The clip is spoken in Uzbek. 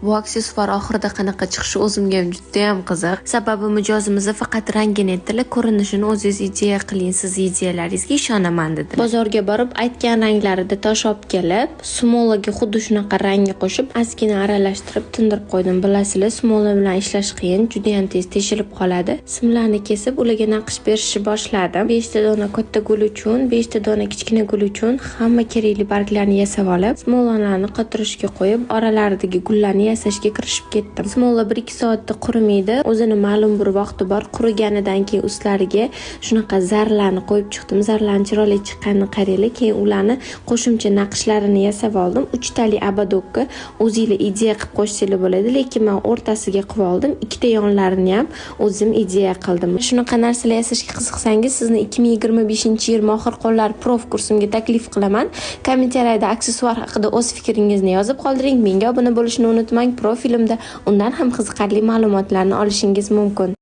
Bu aksessuar oxirida qanaqa chiqishi o'zimga ham juda ham qiziq. Sababi mijozimiz faqat rangini aytdilar, ko'rinishini o'zingiz ideya qiling, siz ideyalaringizga ishonaman dedi. Bozorga borib aytgan ranglarida tosh olib kelib, smolaga xuddi shunaqa rangni qo'shib, ozgina aralashtirib tindirib qo'ydim. Bilasizlar, smola bilan ishlash qiyin, juda ham tez teshilib qoladi. Simlarni kesib, ularga naqsh berishni boshladim. 5 ta dona katta gul uchun, 5 ta dona kichkina gul uchun hamma kerakli barglarni yasab olib, smolalarni qotirishga qo'yib, oralaridagi gullarni yasashga kirishib ketdim. Smola 1-2 soatda qurimaydi. O'zini ma'lum bir vaqti bor. Quriganidan keyin ustlariga shunaqa zarlarni qo'yib chiqdim. Zarlarni chiroyli chiqqanini qaranglar. Keyin ularni qo'shimcha naqshlarini yasab oldim. 3 tali abadokka o'zingizlar ideya qilib qo'shsanglar bo'ladi, lekin men o'rtasiga qilib oldim. 2 ta yonlarini ham o'zim ideya qildim. Shunaqa narsalar yasashga qiziqsangiz, sizni 2025-yil mohir qo'llar prof kursimga taklif qilaman. Kommentariyada aksessuar haqida o'z fikringizni yozib qoldiring. Menga obuna bo'lishni unutmang. Profilimda undan ham qiziqarli ma'lumotlarni olishingiz mumkin.